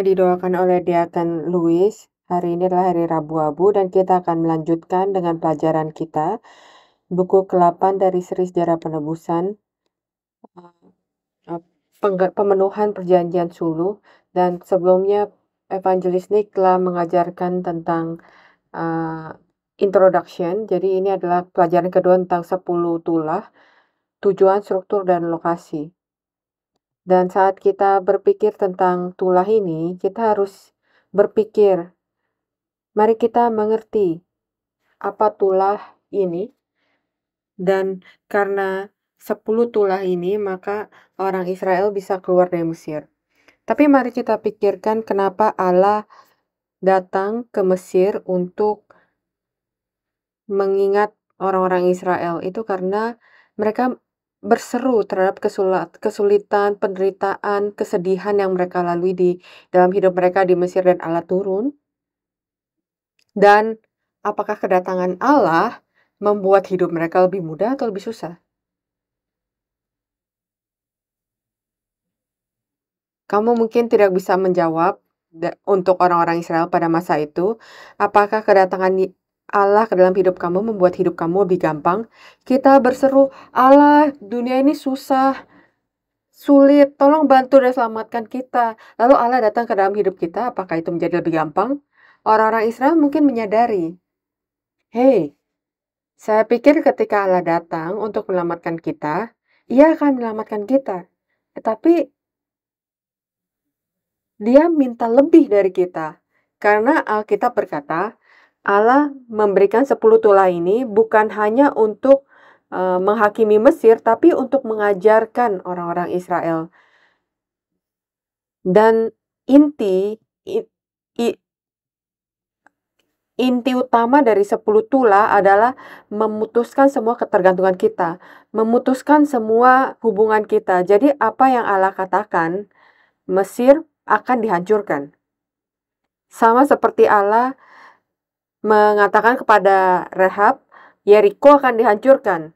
Didoakan oleh Diaken Louis. Hari ini adalah hari Rabu Abu dan kita akan melanjutkan dengan pelajaran kita buku ke-8 dari seri Sejarah Penebusan, pemenuhan perjanjian Suluh. Dan sebelumnya Evangelis Nick telah mengajarkan tentang introduction. Jadi ini adalah pelajaran kedua tentang 10 tulah, tujuan, struktur, dan lokasi. Dan saat kita berpikir tentang tulah ini, kita harus berpikir, mari kita mengerti apa tulah ini, dan karena 10 tulah ini, maka orang Israel bisa keluar dari Mesir. Tapi mari kita pikirkan kenapa Allah datang ke Mesir untuk mengingat orang-orang Israel. Itu karena mereka berseru terhadap kesulitan, penderitaan, kesedihan yang mereka lalui di dalam hidup mereka di Mesir, dan Allah turun. Dan apakah kedatangan Allah membuat hidup mereka lebih mudah atau lebih susah? Kamu mungkin tidak bisa menjawab untuk orang-orang Israel pada masa itu. Apakah kedatangan Allah ke dalam hidup kamu membuat hidup kamu lebih gampang? Kita berseru, Allah, dunia ini susah, sulit, tolong bantu dan selamatkan kita. Lalu Allah datang ke dalam hidup kita, apakah itu menjadi lebih gampang? Orang-orang Israel mungkin menyadari, hei, saya pikir ketika Allah datang untuk menyelamatkan kita, Ia akan menyelamatkan kita. Tetapi Dia minta lebih dari kita. Karena Alkitab berkata, Allah memberikan 10 tulah ini bukan hanya untuk menghakimi Mesir, tapi untuk mengajarkan orang-orang Israel. Dan inti utama dari 10 tulah adalah memutuskan semua ketergantungan kita, memutuskan semua hubungan kita. Jadi apa yang Allah katakan, Mesir akan dihancurkan. Sama seperti Allah mengatakan kepada Rahab, Yeriko akan dihancurkan.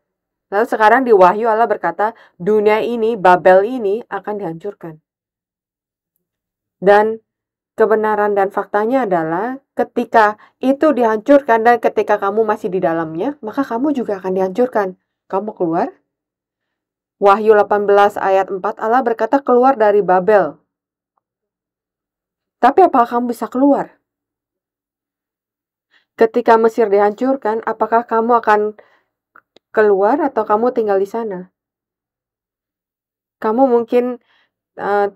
Lalu sekarang di Wahyu Allah berkata, dunia ini, Babel ini akan dihancurkan. Dan kebenaran dan faktanya adalah ketika itu dihancurkan dan ketika kamu masih di dalamnya, maka kamu juga akan dihancurkan. Kamu keluar. Wahyu 18 ayat 4, Allah berkata keluar dari Babel. Tapi apakah kamu bisa keluar? Ketika Mesir dihancurkan, apakah kamu akan keluar atau kamu tinggal di sana? Kamu mungkin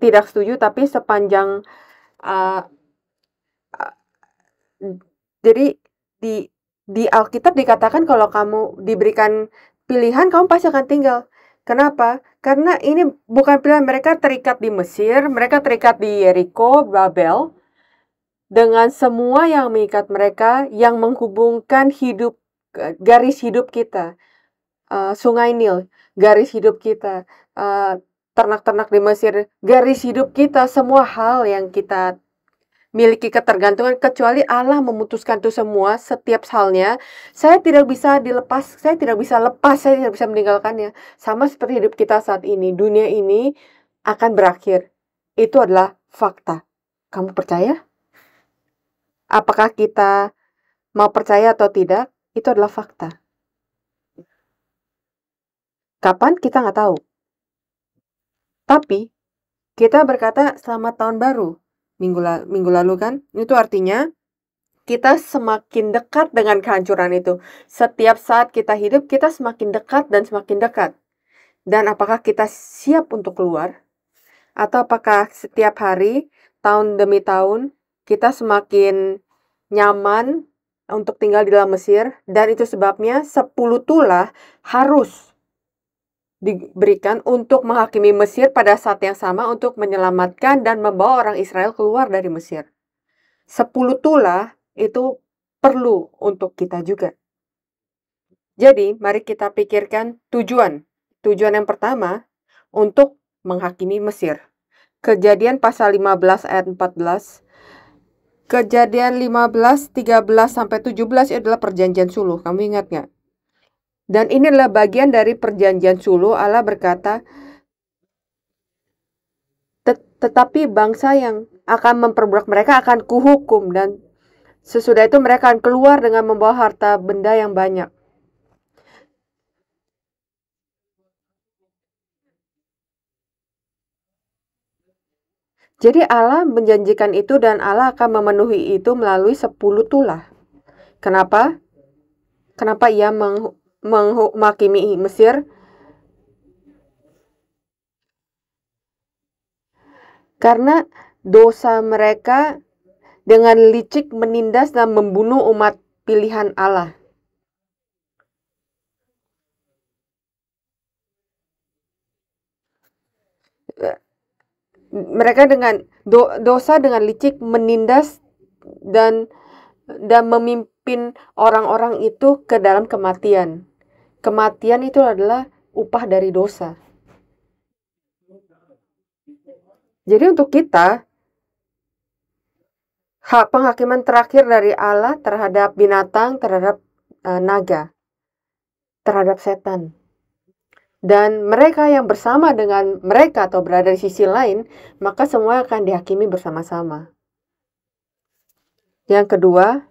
tidak setuju, tapi sepanjang jadi di Alkitab dikatakan kalau kamu diberikan pilihan, kamu pasti akan tinggal. Kenapa? Karena ini bukan pilihan. Mereka terikat di Mesir, mereka terikat di Yeriko, Babel, dengan semua yang mengikat mereka, yang menghubungkan hidup, garis hidup kita. Sungai Nil, garis hidup kita. Ternak-ternak di Mesir, garis hidup kita. Semua hal yang kita miliki ketergantungan, kecuali Allah memutuskan itu semua, setiap halnya. Saya tidak bisa dilepas, saya tidak bisa lepas, saya tidak bisa meninggalkannya. Sama seperti hidup kita saat ini, dunia ini akan berakhir. Itu adalah fakta. Kamu percaya? Apakah kita mau percaya atau tidak? Itu adalah fakta. Kapan? Kita nggak tahu. Tapi kita berkata selamat tahun baru minggu lalu kan? Itu artinya kita semakin dekat dengan kehancuran itu. Setiap saat kita hidup, kita semakin dekat dan semakin dekat. Dan apakah kita siap untuk keluar? Atau apakah setiap hari, tahun demi tahun, kita semakin nyaman untuk tinggal di dalam Mesir? Dan itu sebabnya 10 tulah harus diberikan untuk menghakimi Mesir pada saat yang sama, untuk menyelamatkan dan membawa orang Israel keluar dari Mesir. 10 tulah itu perlu untuk kita juga. Jadi, mari kita pikirkan tujuan. Tujuan yang pertama, untuk menghakimi Mesir. Kejadian pasal 15 ayat 14. Kejadian 15, 13 sampai 17 adalah perjanjian Suluh. Kamu ingat nggak? Dan ini adalah bagian dari perjanjian Suluh. Allah berkata, tetapi bangsa yang akan memperbudak mereka, akan kuhukum, dan sesudah itu mereka akan keluar dengan membawa harta benda yang banyak. Jadi Allah menjanjikan itu dan Allah akan memenuhi itu melalui 10 tulah. Kenapa? Kenapa ia menghakimi Mesir? Karena dosa mereka dengan licik menindas dan membunuh umat pilihan Allah. Mereka dengan dosa dengan licik menindas dan memimpin orang-orang itu ke dalam kematian. Kematian itu adalah upah dari dosa. Jadi untuk kita, hak penghakiman terakhir dari Allah terhadap binatang, terhadap naga, terhadap setan. Dan mereka yang bersama dengan mereka atau berada di sisi lain, maka semua akan dihakimi bersama-sama. Yang kedua,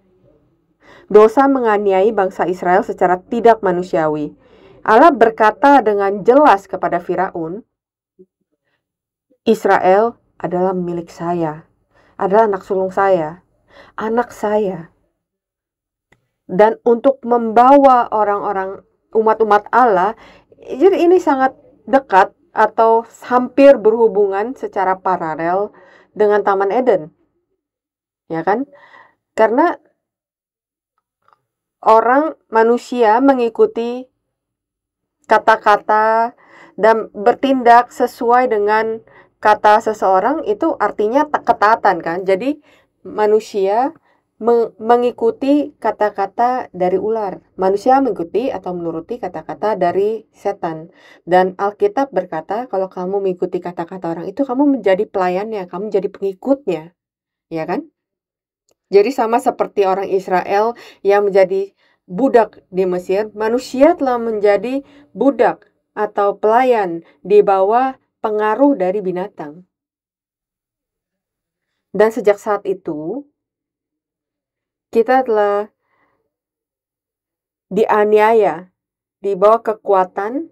dosa menganiaya bangsa Israel secara tidak manusiawi. Allah berkata dengan jelas kepada Firaun, Israel adalah milik saya, adalah anak sulung saya, anak saya. Dan untuk membawa orang-orang umat-umat Allah, jadi ini sangat dekat atau hampir berhubungan secara paralel dengan Taman Eden. Ya kan? Karena orang manusia mengikuti kata-kata dan bertindak sesuai dengan kata seseorang, itu artinya ketaatan kan. Jadi manusia mengikuti kata-kata dari ular. Manusia mengikuti atau menuruti kata-kata dari setan. Dan Alkitab berkata, kalau kamu mengikuti kata-kata orang itu, kamu menjadi pelayannya, kamu menjadi pengikutnya. Ya kan? Jadi sama seperti orang Israel yang menjadi budak di Mesir, manusia telah menjadi budak atau pelayan di bawah pengaruh dari binatang. Dan sejak saat itu, kita telah dianiaya, di bawah kekuatan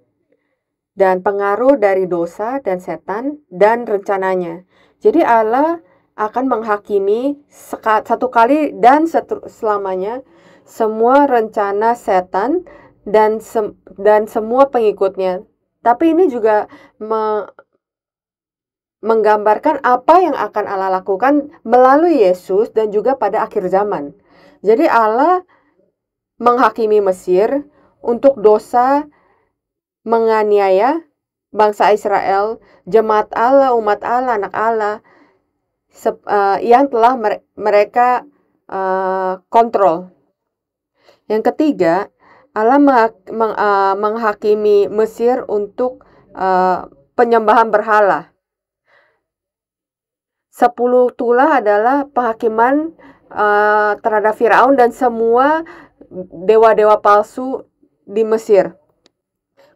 dan pengaruh dari dosa dan setan dan rencananya. Jadi Allah akan menghakimi satu kali dan selamanya semua rencana setan dan semua pengikutnya. Tapi ini juga menggambarkan apa yang akan Allah lakukan melalui Yesus dan juga pada akhir zaman. Jadi Allah menghakimi Mesir untuk dosa menganiaya bangsa Israel, jemaat Allah, umat Allah, anak Allah, yang telah mereka kontrol. Yang ketiga, Allah menghakimi Mesir untuk penyembahan berhala. 10 tulah adalah penghakiman terhadap Firaun dan semua dewa-dewa palsu di Mesir.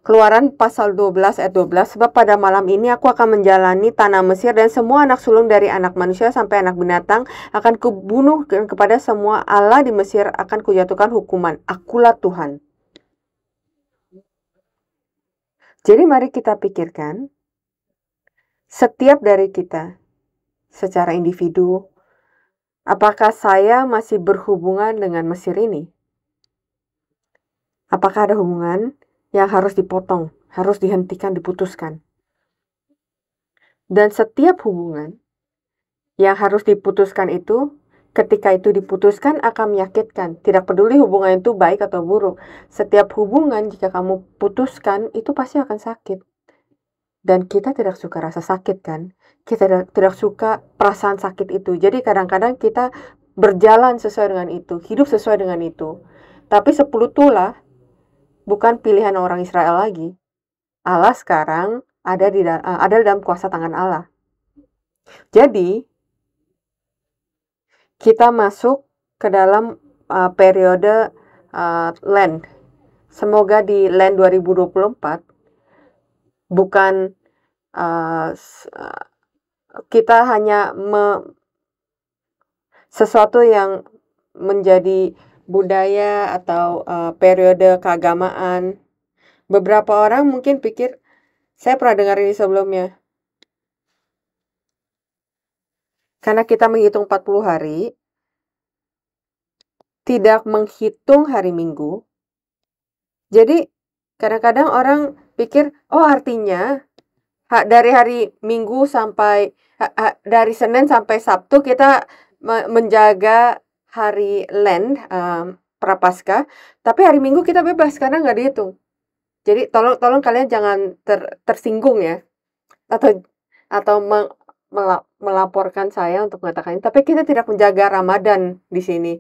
Keluaran pasal 12 ayat 12, sebab pada malam ini aku akan menjalani tanah Mesir dan semua anak sulung dari anak manusia sampai anak binatang akan kubunuh, dan kepada semua Allah di Mesir akan kujatuhkan hukuman. Akulah Tuhan. Jadi mari kita pikirkan, setiap dari kita secara individu, apakah saya masih berhubungan dengan Mesir ini? Apakah ada hubungan yang harus dipotong, harus dihentikan, diputuskan? Dan setiap hubungan yang harus diputuskan itu, ketika itu diputuskan akan menyakitkan. Tidak peduli hubungan itu baik atau buruk. Setiap hubungan jika kamu putuskan itu pasti akan sakit. Dan kita tidak suka rasa sakit kan? Kita tidak suka perasaan sakit itu. Jadi kadang-kadang kita berjalan sesuai dengan itu, hidup sesuai dengan itu. Tapi 10 tulah bukan pilihan orang Israel lagi. Allah sekarang ada dalam kuasa tangan Allah. Jadi kita masuk ke dalam periode Lent. Semoga di Lent 2024 bukan kita hanya sesuatu yang menjadi budaya atau periode keagamaan. Beberapa orang mungkin pikir, saya pernah dengar ini sebelumnya, karena kita menghitung 40 hari, tidak menghitung hari Minggu. Jadi kadang-kadang orang pikir, oh artinya dari hari Minggu sampai dari Senin sampai Sabtu kita menjaga hari Lent, Prapaskah, tapi hari Minggu kita bebas karena nggak dihitung. Jadi tolong kalian jangan tersinggung ya, atau melaporkan saya untuk mengatakan ini. Tapi kita tidak menjaga Ramadan di sini.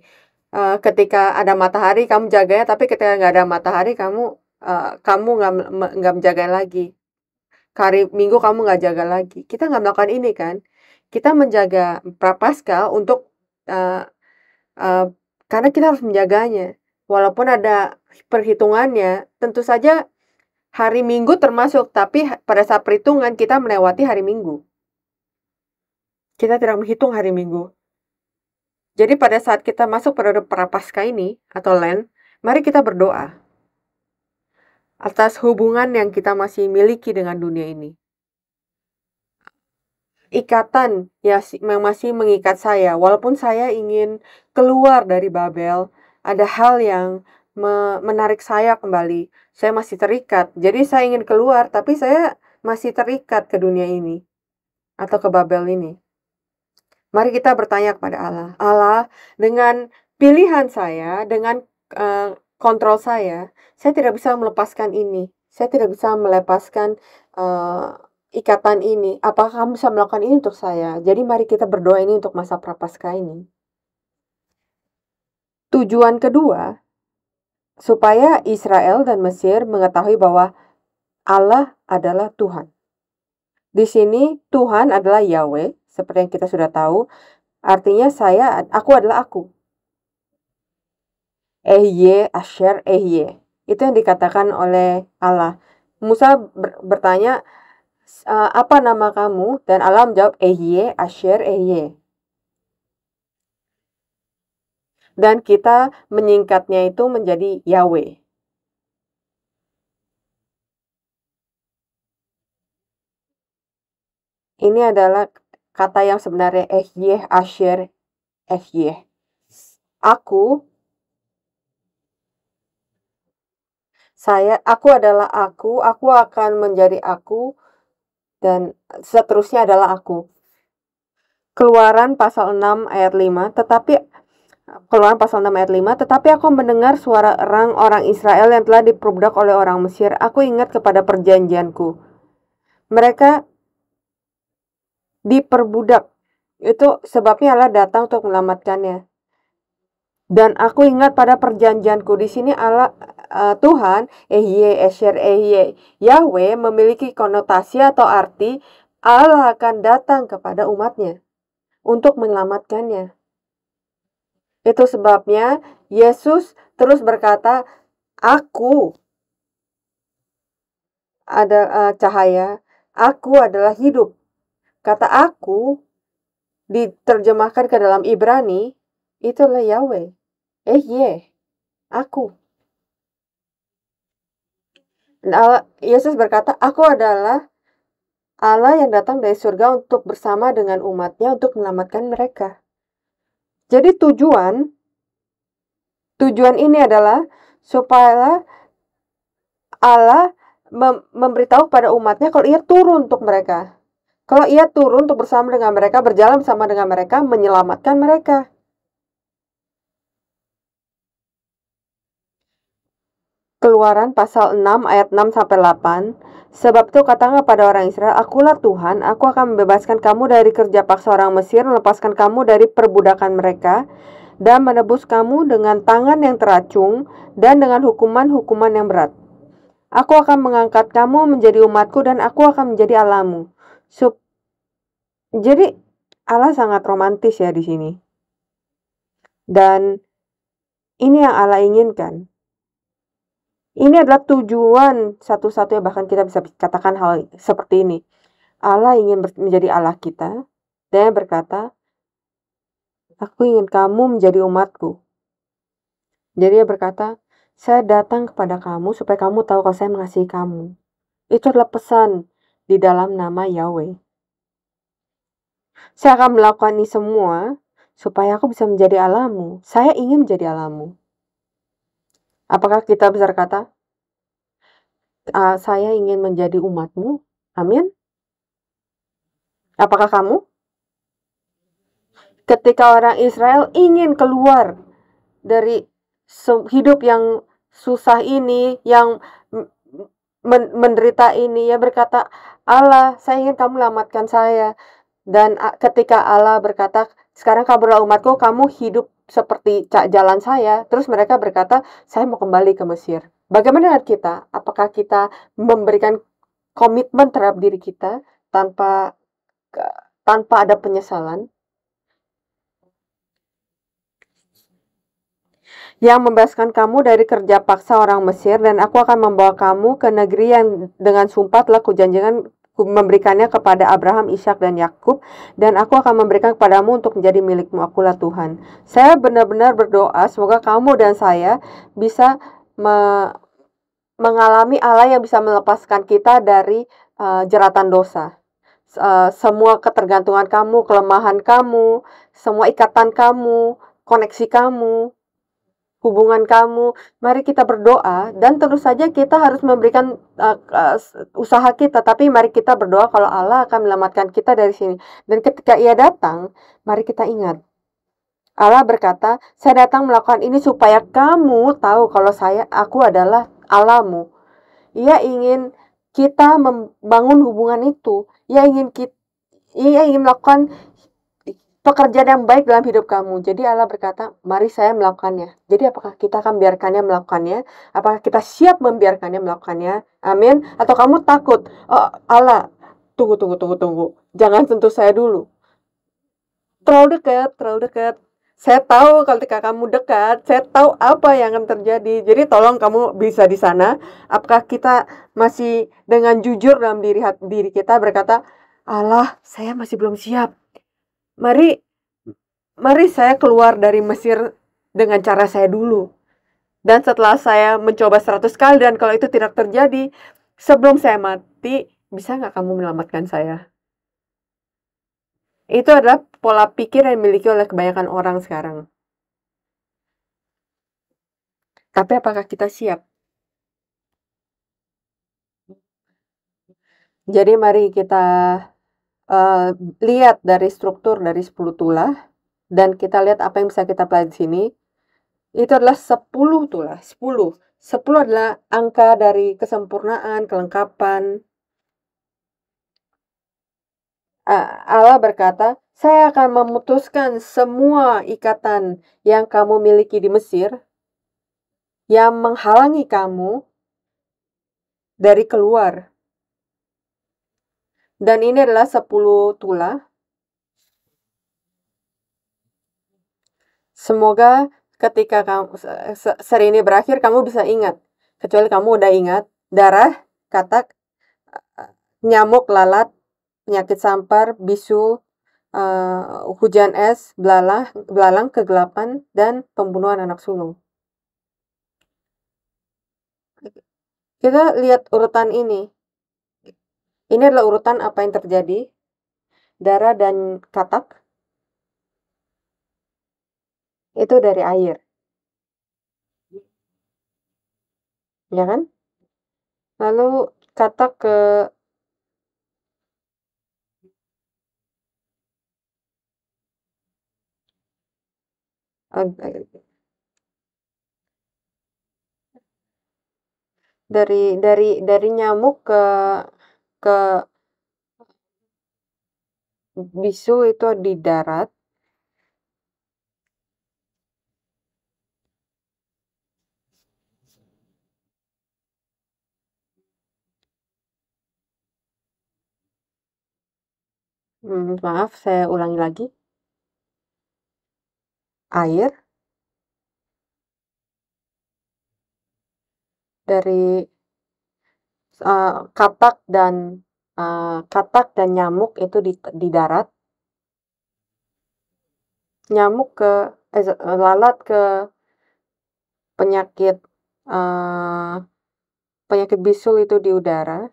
Ketika ada matahari kamu jaganya, tapi ketika nggak ada matahari kamu nggak menjaga lagi. Hari Minggu kamu nggak jaga lagi. Kita nggak melakukan ini kan. Kita menjaga Prapaskah untuk karena kita harus menjaganya. Walaupun ada perhitungannya, tentu saja hari Minggu termasuk, tapi pada saat perhitungan kita melewati hari Minggu. Kita tidak menghitung hari Minggu. Jadi pada saat kita masuk periode Prapaskah ini atau Lent, mari kita berdoa atas hubungan yang kita masih miliki dengan dunia ini. Ikatan yang masih mengikat saya, walaupun saya ingin keluar dari Babel, ada hal yang menarik saya kembali. Saya masih terikat. Jadi saya ingin keluar, tapi saya masih terikat ke dunia ini atau ke Babel ini. Mari kita bertanya kepada Allah. Allah, dengan pilihan saya, dengan kontrol saya tidak bisa melepaskan ini. Saya tidak bisa melepaskan ikatan ini. Apakah kamu bisa melakukan ini untuk saya? Jadi mari kita berdoa ini untuk masa Prapaskah ini. Tujuan kedua, supaya Israel dan Mesir mengetahui bahwa Allah adalah Tuhan. Di sini Tuhan adalah Yahweh, seperti yang kita sudah tahu. Artinya aku adalah aku. Ehye, Asher, Ehye. Itu yang dikatakan oleh Allah. Musa bertanya, apa nama kamu? Dan Allah menjawab, Ehye, Asher, Ehye. Dan kita menyingkatnya itu menjadi Yahweh. Ini adalah kata yang sebenarnya Ehye, Asher, Ehye. Aku adalah aku akan menjadi aku, dan seterusnya adalah aku. Keluaran pasal 6 ayat 5, tetapi aku mendengar suara erang orang Israel yang telah diperbudak oleh orang Mesir. Aku ingat kepada perjanjianku. Mereka diperbudak. Itu sebabnya Allah datang untuk menyelamatkannya. Dan aku ingat pada perjanjianku. Di sini Allah, Tuhan, Ehye, Esher, Ehye, Yahweh memiliki konotasi atau arti Allah akan datang kepada umatnya untuk menyelamatkannya. Itu sebabnya Yesus terus berkata, aku ada cahaya, aku adalah hidup. Kata aku diterjemahkan ke dalam Ibrani, itulah Yahweh. Aku. Dan Yesus berkata, aku adalah Allah yang datang dari surga untuk bersama dengan umatnya untuk menyelamatkan mereka. Jadi tujuan ini adalah supaya Allah memberitahu pada umatnya kalau ia turun untuk mereka. Kalau ia turun untuk bersama dengan mereka, berjalan bersama dengan mereka, menyelamatkan mereka. Keluaran pasal 6 ayat 6-8. Sebab itu katakanlah pada orang Israel, akulah Tuhan, aku akan membebaskan kamu dari kerja paksa orang Mesir, melepaskan kamu dari perbudakan mereka, dan menebus kamu dengan tangan yang teracung, dan dengan hukuman-hukuman yang berat. Aku akan mengangkat kamu menjadi umatku, dan aku akan menjadi Allahmu. Jadi Allah sangat romantis ya di sini. Dan ini yang Allah inginkan. Ini adalah tujuan satu-satunya, bahkan kita bisa katakan hal seperti ini. Allah ingin menjadi Allah kita, dan berkata, Aku ingin kamu menjadi umatku. Jadi dia berkata, saya datang kepada kamu supaya kamu tahu kalau saya mengasihi kamu. Itu adalah pesan di dalam nama Yahweh. Saya akan melakukan ini semua supaya aku bisa menjadi Allahmu. Saya ingin menjadi Allahmu. Apakah kita bisa berkata, saya ingin menjadi umatmu? Amin. Apakah kamu? Ketika orang Israel ingin keluar dari hidup yang susah ini, yang menderita ini, ya berkata, Allah, saya ingin kamu selamatkan saya. Dan ketika Allah berkata, sekarang kamu adalah umatku, kamu hidup seperti jalan saya. Terus mereka berkata, saya mau kembali ke Mesir. Bagaimana dengan kita? Apakah kita memberikan komitmen terhadap diri kita tanpa ada penyesalan? Yang membebaskan kamu dari kerja paksa orang Mesir, dan aku akan membawa kamu ke negeri yang dengan sumpah telah kujanjikan memberikannya kepada Abraham, Ishak, dan Yakub, dan aku akan memberikan kepadamu untuk menjadi milikmu. Akulah Tuhan. Saya benar-benar berdoa semoga kamu dan saya bisa mengalami Allah yang bisa melepaskan kita dari jeratan dosa. Semua ketergantungan kamu, kelemahan kamu, semua ikatan kamu, koneksi kamu, hubungan kamu, mari kita berdoa, dan tentu saja kita harus memberikan usaha kita, tapi mari kita berdoa kalau Allah akan menyelamatkan kita dari sini. Dan ketika Ia datang, mari kita ingat, Allah berkata, saya datang melakukan ini supaya kamu tahu kalau aku adalah Allahmu. Ia ingin kita membangun hubungan itu. Ia ingin melakukan pekerjaan yang baik dalam hidup kamu. Jadi Allah berkata, mari saya melakukannya. Jadi apakah kita akan biarkannya melakukannya? Apakah kita siap membiarkannya melakukannya? Amin. Atau kamu takut? Oh Allah, tunggu. Jangan sentuh saya dulu. Terlalu dekat. Saya tahu ketika kamu dekat, saya tahu apa yang akan terjadi. Jadi tolong kamu bisa di sana. Apakah kita masih dengan jujur dalam diri kita berkata, Allah, saya masih belum siap. Mari saya keluar dari Mesir dengan cara saya dulu. Dan setelah saya mencoba 100 kali dan kalau itu tidak terjadi, sebelum saya mati, bisa nggak kamu menyelamatkan saya? Itu adalah pola pikir yang dimiliki oleh kebanyakan orang sekarang. Tapi apakah kita siap? Jadi mari kita lihat dari struktur dari 10 tulah, dan kita lihat apa yang bisa kita pelajari di sini. Itu adalah 10 tulah, 10. 10 adalah angka dari kesempurnaan, kelengkapan. Allah berkata, saya akan memutuskan semua ikatan yang kamu miliki di Mesir, yang menghalangi kamu dari keluar. Dan ini adalah 10 tulah. Semoga ketika seri ini berakhir, kamu bisa ingat. Kecuali kamu udah ingat, darah, katak, nyamuk, lalat, penyakit sampar, bisul, hujan es, belalang, kegelapan, dan pembunuhan anak sulung. Kita lihat urutan ini. Ini adalah urutan apa yang terjadi. Darah dan katak. Itu dari air. Ya kan? Lalu katak ke dari nyamuk ke bisu itu di darat. Maaf, saya ulangi lagi. Air dari katak dan nyamuk itu di darat. nyamuk ke lalat ke penyakit eee, penyakit bisul itu di udara,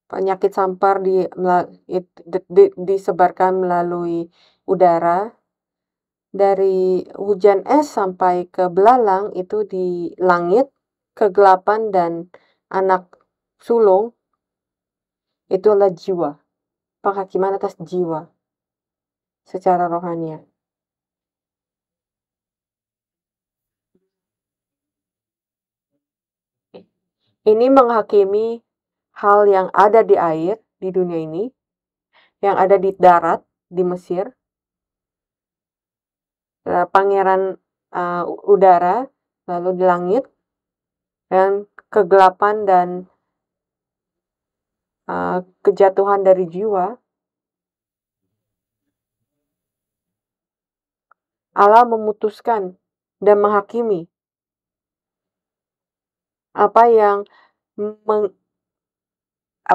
penyakit sampar disebarkan melalui udara, dari hujan es sampai ke belalang itu di langit, kegelapan dan anak sulung itu adalah jiwa, penghakiman atas jiwa secara rohania. Ini menghakimi hal yang ada di air di dunia ini, yang ada di darat di Mesir, pangeran udara, lalu di langit, dan kegelapan dan kejatuhan dari jiwa. Allah memutuskan dan menghakimi apa yang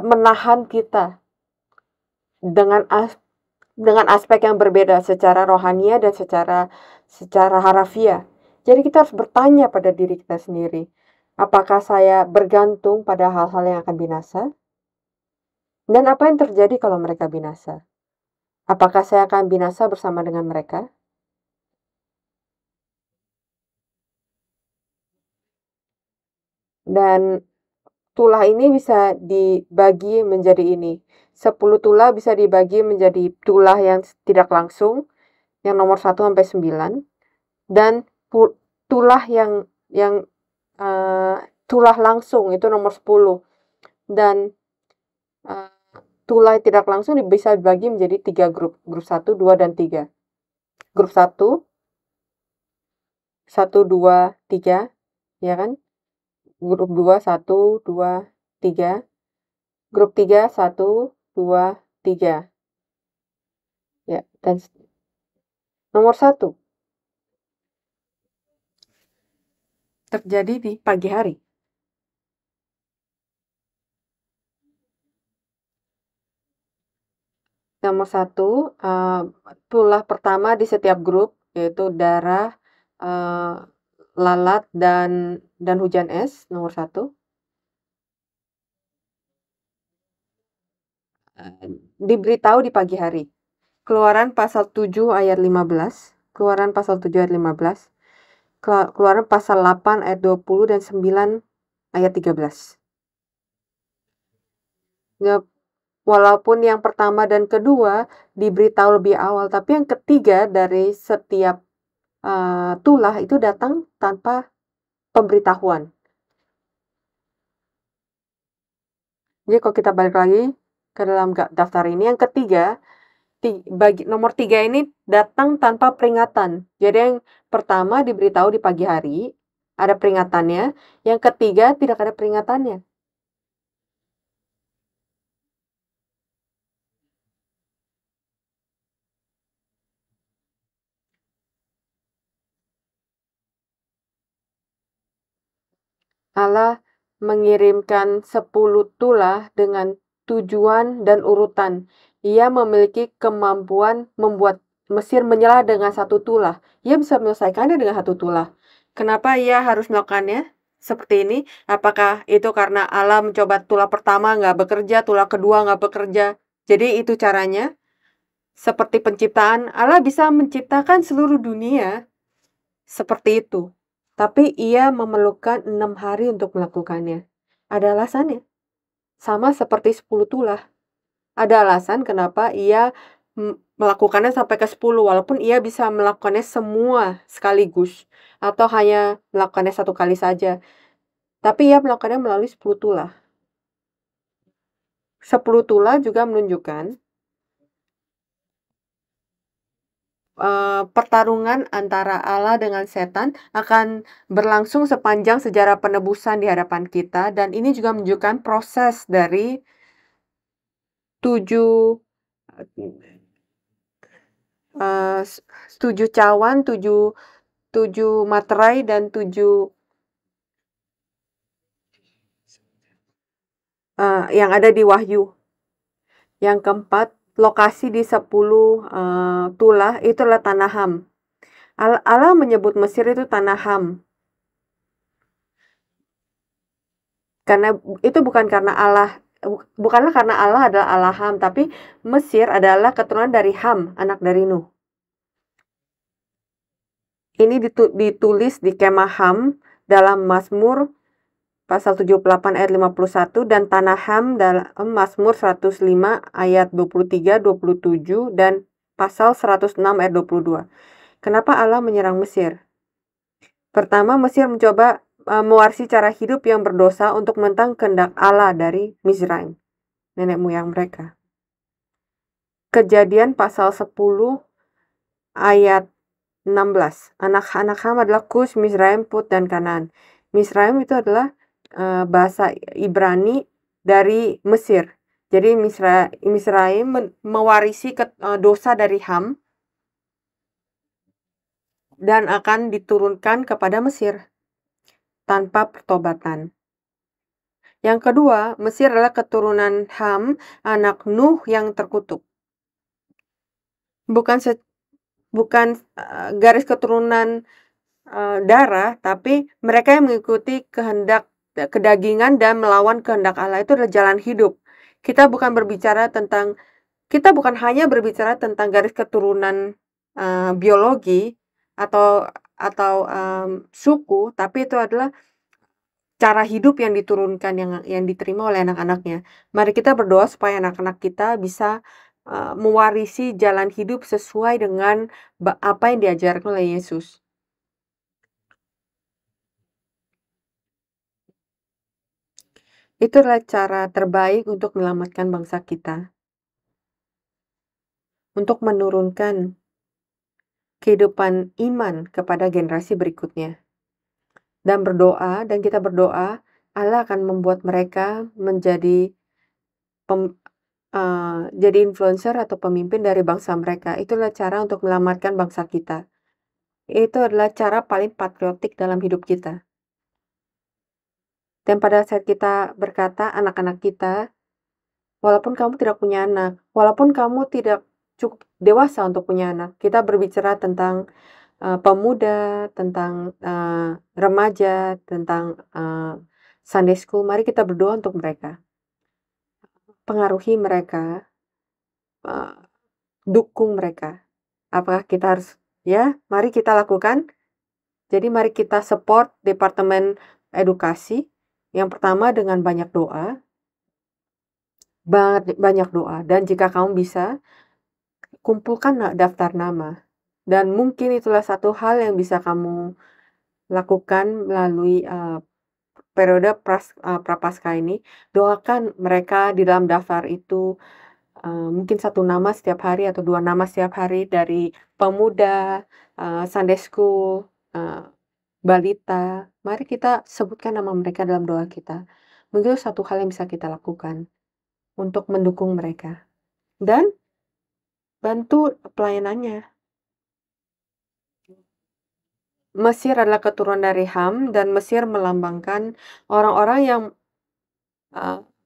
menahan kita dengan dengan aspek yang berbeda secara rohania dan secara harafiah. Jadi kita harus bertanya pada diri kita sendiri, apakah saya bergantung pada hal-hal yang akan binasa? Dan apa yang terjadi kalau mereka binasa? Apakah saya akan binasa bersama dengan mereka? Dan tulah ini bisa dibagi menjadi ini. 10 tulah bisa dibagi menjadi tulah yang tidak langsung, yang nomor 1 sampai 9, dan tulah yang tulah langsung itu nomor 10. Dan tulah yang tidak langsung bisa dibagi menjadi 3 grup. Grup 1, 2, dan 3. Grup 1, 1, 2, 3, ya kan? Grup 2, 1, 2, 3. Grup 3, 1, 2, 3. Ya, dan nomor 1 terjadi di pagi hari. Nomor 1, tulah pertama di setiap grup, yaitu darah, lalat, dan hujan es, nomor 1. Diberitahu di pagi hari. Keluaran pasal 7 ayat 15, Keluaran pasal 7 ayat 15, Keluaran pasal 8 ayat 20 dan 9 ayat 13. Ya, walaupun yang pertama dan kedua diberitahu lebih awal, tapi yang ketiga dari setiap tulah itu datang tanpa pemberitahuan. Jadi kalau kita balik lagi ke dalam daftar ini, yang ketiga, nomor 3 ini datang tanpa peringatan. Jadi yang pertama diberitahu di pagi hari, ada peringatannya. Yang ketiga tidak ada peringatannya. Allah mengirimkan 10 tulah dengan tujuan dan urutan. Ia memiliki kemampuan membuat Mesir menyerah dengan 1 tulah. Ia bisa menyelesaikannya dengan 1 tulah. Kenapa ia harus melakukannya seperti ini? Apakah itu karena Allah mencoba tulah pertama nggak bekerja, tulah kedua nggak bekerja? Jadi itu caranya. Seperti penciptaan, Allah bisa menciptakan seluruh dunia seperti itu. Tapi ia memerlukan 6 hari untuk melakukannya. Ada alasannya. Sama seperti 10 tulah. Ada alasan kenapa ia melakukannya sampai ke 10, walaupun ia bisa melakukannya semua sekaligus. Atau hanya melakukannya 1 kali saja. Tapi ia melakukannya melalui 10 tulah. 10 tulah juga menunjukkan pertarungan antara Allah dengan setan akan berlangsung sepanjang sejarah penebusan di hadapan kita, dan ini juga menunjukkan proses dari 7 cawan, 7 materai, dan 7 yang ada di Wahyu. Yang keempat, lokasi di 10 tulah itu adalah tanah Ham. Allah menyebut Mesir itu tanah Ham. Karena itu bukanlah karena Allah adalah Allah Ham, tapi Mesir adalah keturunan dari Ham, anak dari Nuh. Ini ditulis di Kemah Ham dalam Mazmur pasal 78 ayat 51 dan Tanah Ham dalam Mazmur 105 ayat 23, 27 dan pasal 106 ayat 22. Kenapa Allah menyerang Mesir? Pertama, Mesir mencoba mewarisi cara hidup yang berdosa untuk menentang kehendak Allah dari Mizraim, nenek moyang mereka. Kejadian pasal 10 ayat 16. Anak-anak Ham adalah Kus, Mizraim, Put, dan Kanaan. Mizraim itu adalah bahasa Ibrani dari Mesir. Jadi Mizraim mewarisi dosa dari Ham dan akan diturunkan kepada Mesir tanpa pertobatan. Yang kedua, Mesir adalah keturunan Ham, anak Nuh yang terkutuk. Bukan garis keturunan darah, tapi mereka yang mengikuti kehendak kedagingan dan melawan kehendak Allah. Itu adalah jalan hidup. Kita bukan hanya berbicara tentang garis keturunan biologi atau suku, tapi itu adalah cara hidup yang diturunkan, yang diterima oleh anak-anaknya. Mari kita berdoa supaya anak-anak kita bisa mewarisi jalan hidup sesuai dengan apa yang diajarkan oleh Yesus. Itu adalah cara terbaik untuk menyelamatkan bangsa kita. Untuk menurunkan kehidupan iman kepada generasi berikutnya. Dan kita berdoa, Allah akan membuat mereka menjadi jadi influencer atau pemimpin dari bangsa mereka. Itulah cara untuk menyelamatkan bangsa kita. Itu adalah cara paling patriotik dalam hidup kita. Dan pada saat kita berkata, anak-anak kita, walaupun kamu tidak punya anak, walaupun kamu tidak cukup dewasa untuk punya anak, kita berbicara tentang pemuda, tentang remaja, tentang Sunday School. Mari kita berdoa untuk mereka. Pengaruhi mereka, dukung mereka. Apakah kita harus, mari kita lakukan. Jadi mari kita support Departemen Edukasi. Yang pertama dengan banyak doa. Banyak doa. Dan jika kamu bisa, kumpulkan daftar nama. Dan mungkin itulah satu hal yang bisa kamu lakukan melalui periode Prapaskah ini. Doakan mereka di dalam daftar itu, mungkin 1 nama setiap hari atau 2 nama setiap hari dari pemuda, Sunday School, balita. Mari kita sebutkan nama mereka dalam doa kita. Mungkin itu satu hal yang bisa kita lakukan untuk mendukung mereka. Dan bantu pelayanannya. Mesir adalah keturunan dari Ham dan Mesir melambangkan orang-orang yang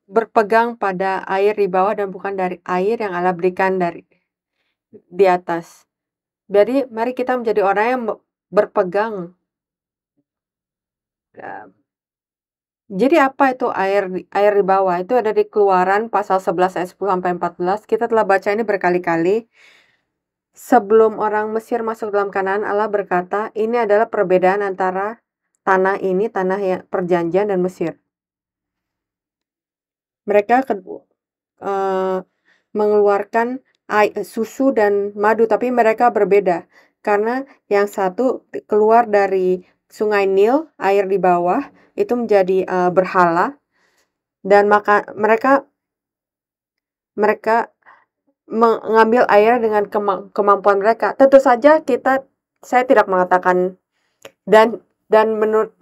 berpegang pada air di bawah dan bukan dari air yang Allah berikan dari di atas. Jadi mari kita menjadi orang yang berpegang. Jadi apa itu air di bawah? Itu ada di Keluaran pasal 11 ayat 10 sampai 14. Kita telah baca ini berkali-kali. Sebelum orang Mesir masuk dalam Kanaan, Allah berkata, ini adalah perbedaan antara tanah yang perjanjian dan Mesir. Mereka mengeluarkan susu dan madu, tapi mereka berbeda. Karena yang satu keluar dari Sungai Nil, air di bawah, itu menjadi berhala. Dan maka mereka mengambil air dengan kemampuan mereka. Tentu saja saya tidak mengatakan dan menurut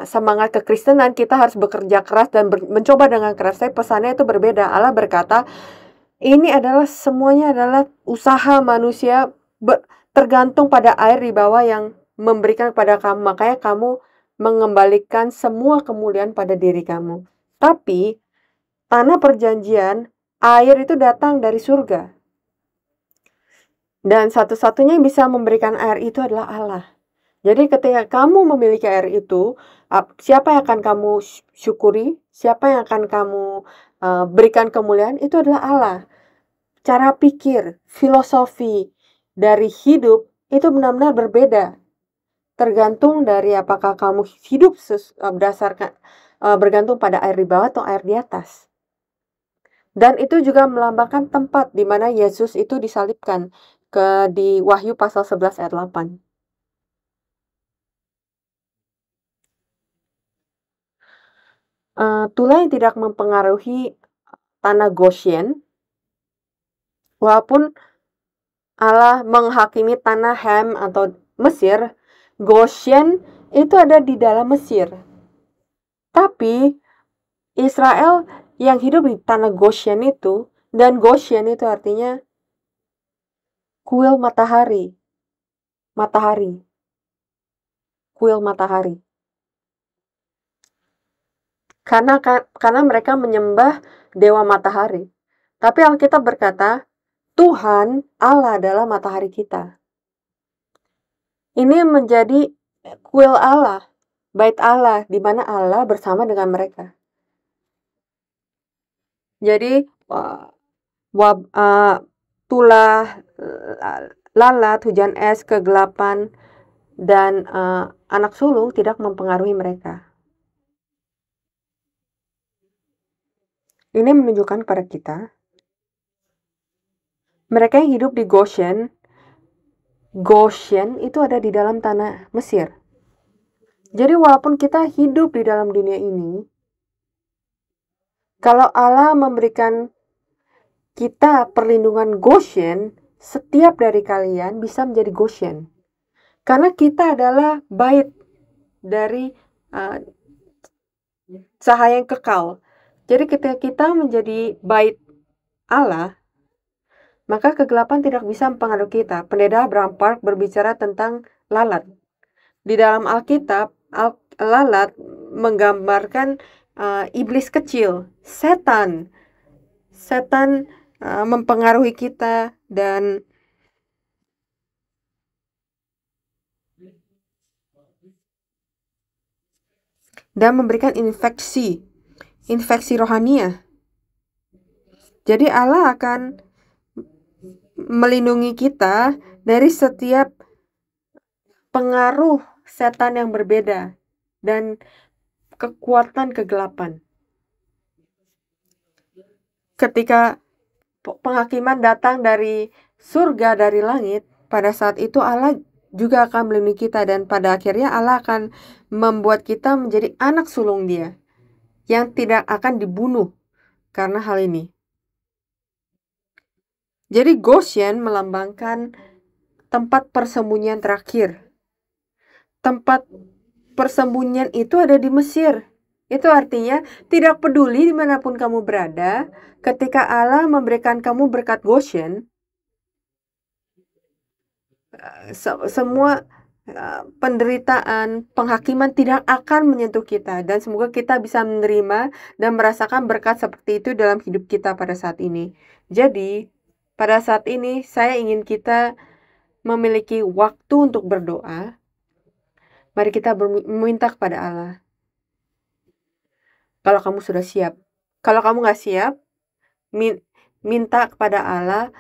semangat kekristenan kita harus bekerja keras dan mencoba dengan keras. Tapi pesannya itu berbeda. Allah berkata, ini semuanya adalah usaha manusia tergantung pada air di bawah yang memberikan kepada kamu. Makanya kamu mengembalikan semua kemuliaan pada diri kamu. Tapi tanah perjanjian, air itu datang dari surga. Dan satu-satunya yang bisa memberikan air itu adalah Allah. Jadi ketika kamu memiliki air itu, siapa yang akan kamu syukuri, siapa yang akan kamu berikan kemuliaan, itu adalah Allah. Cara pikir, filosofi dari hidup itu benar-benar berbeda. Tergantung dari apakah kamu hidup berdasarkan bergantung pada air di bawah atau air di atas. Dan itu juga melambangkan tempat di mana Yesus itu disalibkan di Wahyu pasal 11 ayat 8. Tulah yang tidak mempengaruhi tanah Goshen, walaupun Allah menghakimi tanah Ham atau Mesir, Goshen itu ada di dalam Mesir. Tapi Israel yang hidup di tanah Goshen itu, dan Goshen itu artinya kuil matahari. Matahari. Kuil matahari. Karena mereka menyembah dewa matahari. Tapi Alkitab berkata, Tuhan Allah adalah matahari kita. Ini menjadi kuil Allah, bait Allah, di mana Allah bersama dengan mereka. Jadi tulah, lalat, hujan es, kegelapan, dan anak sulung tidak mempengaruhi mereka. Ini menunjukkan kepada kita, mereka yang hidup di Goshen itu ada di dalam tanah Mesir. Jadi walaupun kita hidup di dalam dunia ini, kalau Allah memberikan kita perlindungan Goshen, setiap dari kalian bisa menjadi Goshen. Karena kita adalah bait dari cahaya yang kekal. Jadi ketika kita menjadi bait Allah, maka kegelapan tidak bisa mempengaruhi kita. Pendeta Abraham Park berbicara tentang lalat. Di dalam Alkitab, lalat menggambarkan iblis kecil, setan. Setan mempengaruhi kita dan memberikan infeksi rohania. Jadi Allah akan melindungi kita dari setiap pengaruh setan yang berbeda dan kekuatan kegelapan. Ketika penghakiman datang dari surga, dari langit, pada saat itu Allah juga akan melindungi kita, dan pada akhirnya Allah akan membuat kita menjadi anak sulung Dia yang tidak akan dibunuh karena hal ini. Jadi Goshen melambangkan tempat persembunyian terakhir. Tempat persembunyian itu ada di Mesir. Itu artinya tidak peduli dimanapun kamu berada, ketika Allah memberikan kamu berkat Goshen, semua penderitaan, penghakiman tidak akan menyentuh kita. Dan semoga kita bisa menerima dan merasakan berkat seperti itu dalam hidup kita pada saat ini. Jadi, pada saat ini saya ingin kita memiliki waktu untuk berdoa. Mari kita meminta kepada Allah. Kalau kamu sudah siap. Kalau kamu gak siap, minta kepada Allah,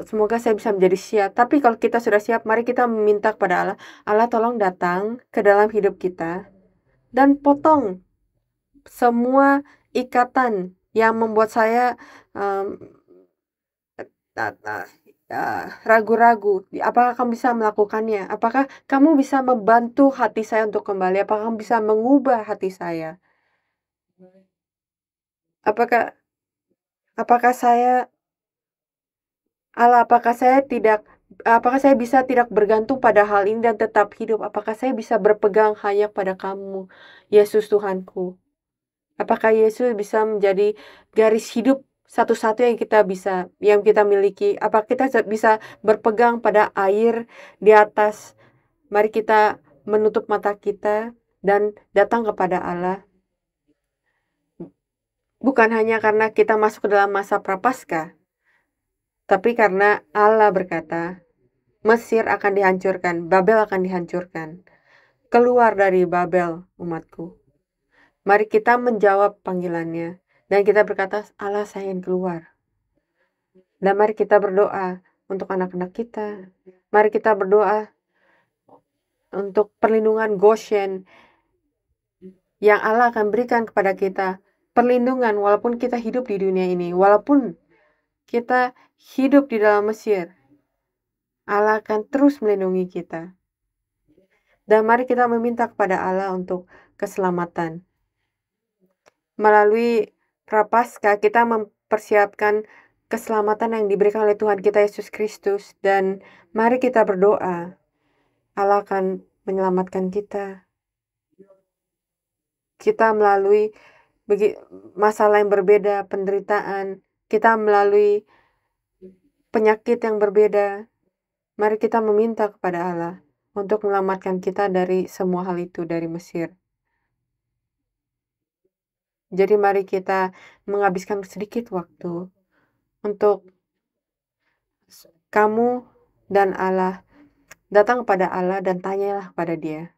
semoga saya bisa menjadi siap. Tapi kalau kita sudah siap, mari kita meminta kepada Allah. Allah tolong datang ke dalam hidup kita dan potong semua ikatan yang membuat saya ragu-ragu. Apakah kamu bisa melakukannya? Apakah kamu bisa membantu hati saya untuk kembali? Apakah kamu bisa mengubah hati saya? Apakah saya bisa tidak bergantung pada hal ini dan tetap hidup? Apakah saya bisa berpegang hanya pada kamu, Yesus Tuhanku? Apakah Yesus bisa menjadi garis hidup satu-satunya yang kita miliki? Apakah kita bisa berpegang pada air di atas? Mari kita menutup mata kita dan datang kepada Allah. Bukan hanya karena kita masuk ke dalam masa prapaskah, tapi karena Allah berkata, Mesir akan dihancurkan, Babel akan dihancurkan. Keluar dari Babel, umatku. Mari kita menjawab panggilannya. Dan kita berkata, Allah, saya ingin keluar. Dan mari kita berdoa untuk anak-anak kita. Mari kita berdoa untuk perlindungan Goshen yang Allah akan berikan kepada kita. Perlindungan walaupun kita hidup di dunia ini. Walaupun kita hidup di dalam Mesir, Allah akan terus melindungi kita. Dan mari kita meminta kepada Allah untuk keselamatan. Melalui Prapaskah kita mempersiapkan keselamatan yang diberikan oleh Tuhan kita Yesus Kristus. Dan mari kita berdoa, Allah akan menyelamatkan kita. Kita melalui masalah yang berbeda, penderitaan, kita melalui penyakit yang berbeda. Mari kita meminta kepada Allah untuk menyelamatkan kita dari semua hal itu, dari Mesir. Jadi mari kita menghabiskan sedikit waktu untuk kamu dan Allah. Datang kepada Allah dan tanyalah kepada Dia.